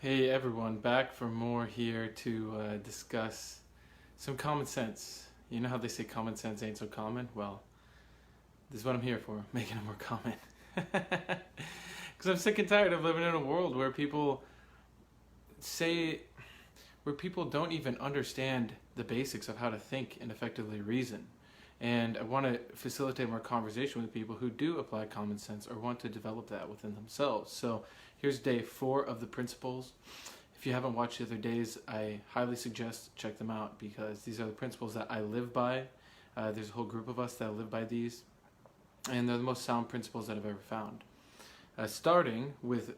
Hey everyone, back for more here to discuss some common sense. You know how they say common sense ain't so common? Well, this is what I'm here for, making it more common. Because I'm sick and tired of living in a world where say, where people don't even understand the basics of how to think and effectively reason. And I want to facilitate more conversation with people who do apply common sense or want to develop that within themselves. So here's day 4 of the principles. If you haven't watched the other days, I highly suggest check them out because these are the principles that I live by. There's a whole group of us that live by these, and they're the most sound principles that I've ever found. Starting with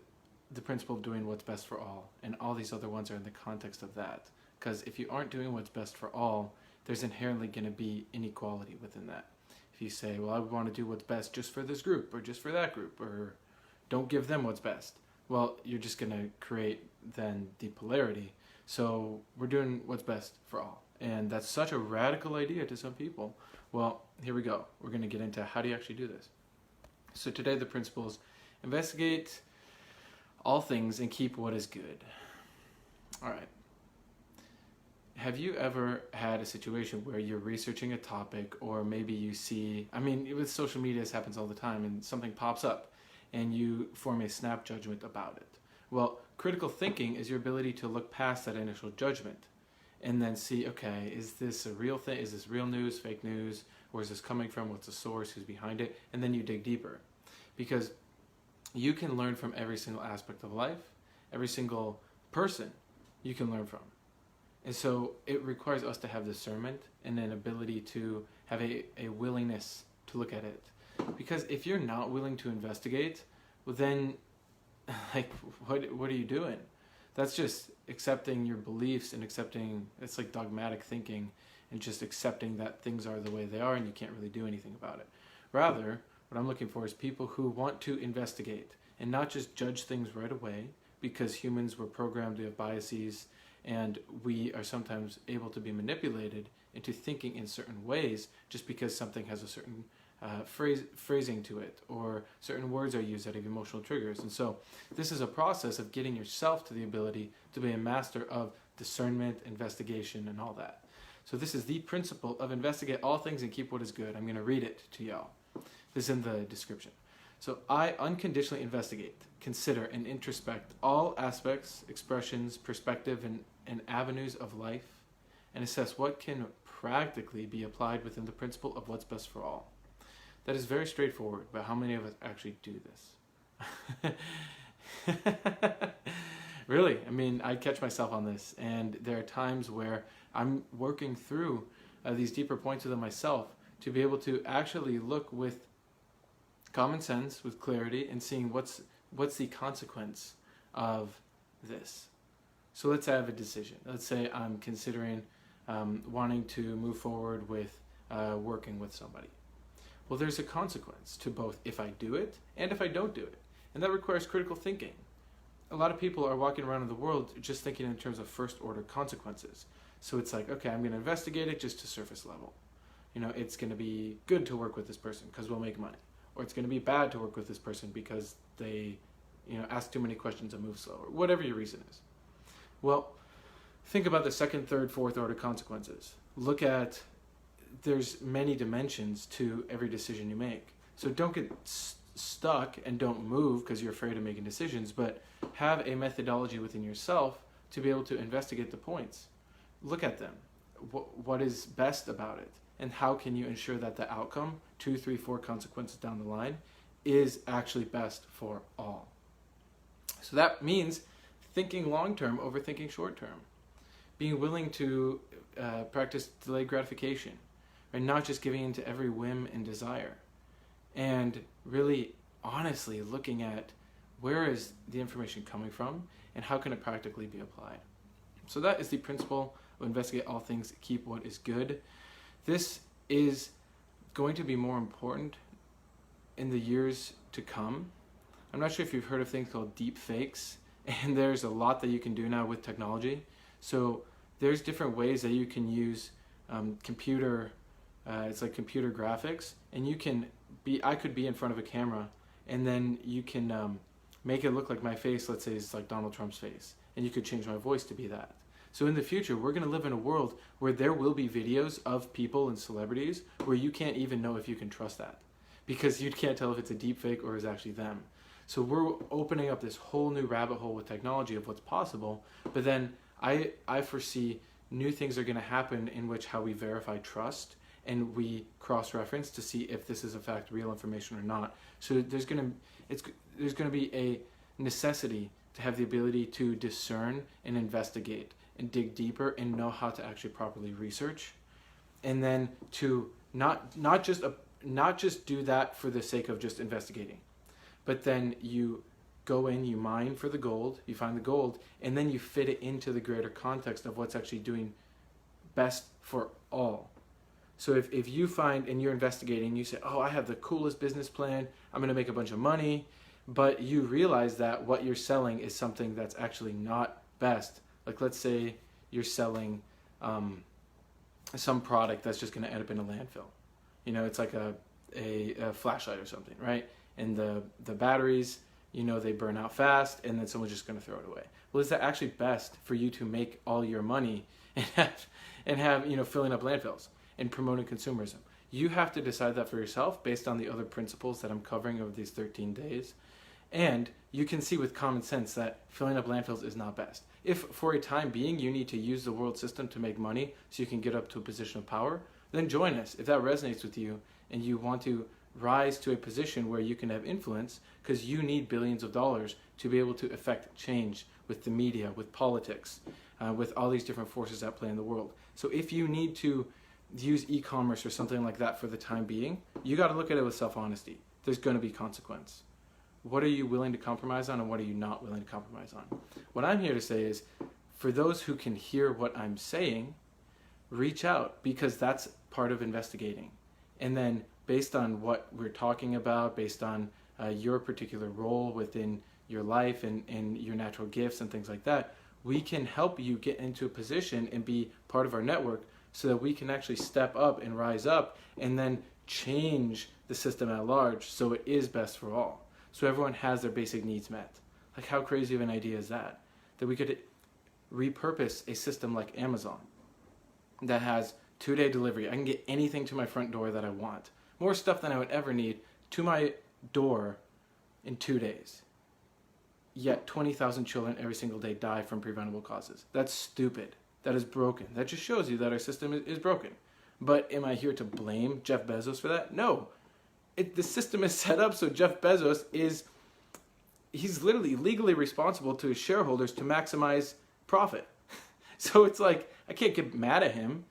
the principle of doing what's best for all, and all these other ones are in the context of that. Because if you aren't doing what's best for all, there's inherently going to be inequality within that. If you say, well, I want to do what's best just for this group, or just for that group, or don't give them what's best, well, you're just going to create then the polarity. So we're doing what's best for all. And that's such a radical idea to some people. Well, here we go. We're going to get into how do you actually do this. So today the principle is investigate all things and keep what is good. All right. Have you ever had a situation where you're researching a topic, or maybe you see, with social media this happens all the time, and something pops up and you form a snap judgment about it? Well, critical thinking is your ability to look past that initial judgment and then see, okay, is this a real thing? Is this real news, fake news? Where is this coming from? What's the source? Who's behind it? And then you dig deeper. Because you can learn from every single aspect of life, every single person you can learn from. And so it requires us to have discernment and an ability to have a willingness to look at it. Because if you're not willing to investigate, well then, what are you doing? That's just accepting your beliefs and accepting, it's like dogmatic thinking and just accepting that things are the way they are and you can't really do anything about it. Rather, what I'm looking for is people who want to investigate and not just judge things right away, because humans were programmed to have biases and we are sometimes able to be manipulated into thinking in certain ways just because something has a certain phrasing to it, or certain words are used that have emotional triggers. And so this is a process of getting yourself to the ability to be a master of discernment, investigation, and all that. So this is the principle of investigate all things and keep what is good. I'm going to read it to y'all. This is in the description. So I unconditionally investigate, consider, and introspect all aspects, expressions, perspective, and avenues of life, and assess what can practically be applied within the principle of what's best for all. That is very straightforward, but how many of us actually do this? Really, I catch myself on this, and there are times where I'm working through these deeper points within myself to be able to actually look with common sense, with clarity, and seeing what's the consequence of this. So let's have a decision. Let's say I'm considering wanting to move forward with working with somebody. Well, there's a consequence to both if I do it and if I don't do it. And that requires critical thinking. A lot of people are walking around in the world just thinking in terms of first order consequences. So it's like, okay, I'm going to investigate it just to surface level. It's going to be good to work with this person because we'll make money. Or it's going to be bad to work with this person because they, ask too many questions and move slow, or whatever your reason is. Well, think about the second, third, fourth order consequences. Look at, there's many dimensions to every decision you make. So don't get stuck and don't move because you're afraid of making decisions, but have a methodology within yourself to be able to investigate the points. Look at them. What is best about it? And how can you ensure that the outcome, 2, 3, 4 consequences down the line, is actually best for all? So that means thinking long-term over thinking short-term. Being willing to practice delayed gratification, and not just giving in to every whim and desire. And really, honestly, looking at where is the information coming from and how can it practically be applied. So that is the principle of investigate all things, keep what is good. This is going to be more important in the years to come. I'm not sure if you've heard of things called deep fakes, and there's a lot that you can do now with technology. So there's different ways that you can use computer graphics, and I could be in front of a camera, and then you can make it look like my face, let's say, is like Donald Trump's face, and you could change my voice to be that. So in the future, we're going to live in a world where there will be videos of people and celebrities where you can't even know if you can trust that, because you can't tell if it's a deep fake or is actually them. So we're opening up this whole new rabbit hole with technology of what's possible, but then I foresee new things are going to happen in which how we verify trust and we cross-reference to see if this is in fact real information or not. So there's going to be a necessity to have the ability to discern and investigate and dig deeper and know how to actually properly research, and then to not just do that for the sake of just investigating, but then you go in, you mine for the gold, you find the gold, and then you fit it into the greater context of what's actually doing best for all. So if you find and you're investigating, you say, oh, I have the coolest business plan, I'm going to make a bunch of money, but you realize that what you're selling is something that's actually not best. Like, let's say you're selling some product that's just going to end up in a landfill. You know, it's like a flashlight or something, right? And the batteries, you know, they burn out fast, and then someone's just going to throw it away. Well, is that actually best for you to make all your money and have you know, filling up landfills and promoting consumerism? You have to decide that for yourself based on the other principles that I'm covering over these 13 days. And you can see with common sense that filling up landfills is not best. If for a time being you need to use the world system to make money so you can get up to a position of power, then join us. If that resonates with you and you want to rise to a position where you can have influence, because you need billions of dollars to be able to affect change with the media, with politics, with all these different forces at play in the world. So if you need to use e-commerce or something like that for the time being, you got to look at it with self-honesty. There's going to be consequence. What are you willing to compromise on, and what are you not willing to compromise on? What I'm here to say is, for those who can hear what I'm saying, reach out, because that's part of investigating. And then based on what we're talking about, based on your particular role within your life and your natural gifts and things like that, we can help you get into a position and be part of our network so that we can actually step up and rise up and then change the system at large so it is best for all. So everyone has their basic needs met. Like, how crazy of an idea is that? That we could repurpose a system like Amazon that has 2-day delivery. I can get anything to my front door that I want. More stuff than I would ever need to my door in 2 days. Yet 20,000 children every single day die from preventable causes. That's stupid. That is broken. That just shows you that our system is broken. But am I here to blame Jeff Bezos for that? No. The system is set up so Jeff Bezos he's literally legally responsible to his shareholders to maximize profit. So it's like, I can't get mad at him.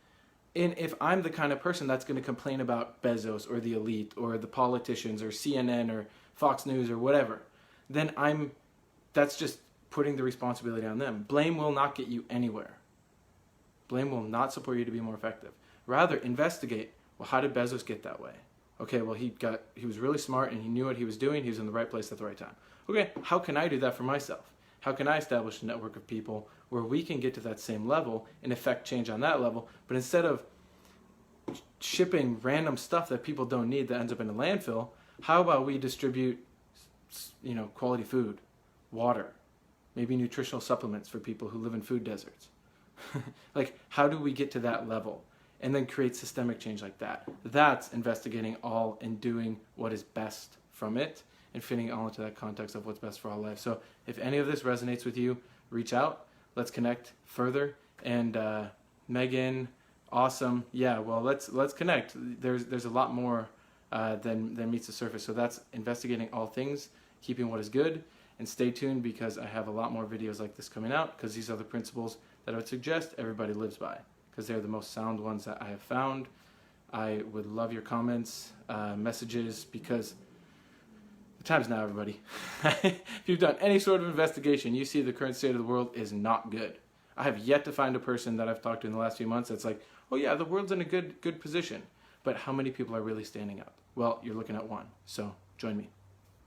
And if I'm the kind of person that's going to complain about Bezos or the elite or the politicians or CNN or Fox News or whatever, then that's just putting the responsibility on them. Blame will not get you anywhere. Blame will not support you to be more effective. Rather, investigate, well, how did Bezos get that way? Okay, well, he was really smart and he knew what he was doing. He was in the right place at the right time. Okay, how can I do that for myself? How can I establish a network of people where we can get to that same level and affect change on that level? But instead of shipping random stuff that people don't need that ends up in a landfill, how about we distribute, you know, quality food, water, maybe nutritional supplements for people who live in food deserts? Like, how do we get to that level and then create systemic change like that? That's investigating all and doing what is best from it and fitting it all into that context of what's best for all life. So if any of this resonates with you, reach out. Let's connect further. And Megan, awesome. Yeah, well, let's connect. There's a lot more than meets the surface. So that's investigating all things, keeping what is good, and stay tuned because I have a lot more videos like this coming out, because these are the principles that I would suggest everybody lives by, because they're the most sound ones that I have found. I would love your comments, messages, because the time's now, everybody. If you've done any sort of investigation, you see the current state of the world is not good. I have yet to find a person that I've talked to in the last few months that's like, oh yeah, the world's in a good position. But how many people are really standing up? Well, you're looking at one. So join me.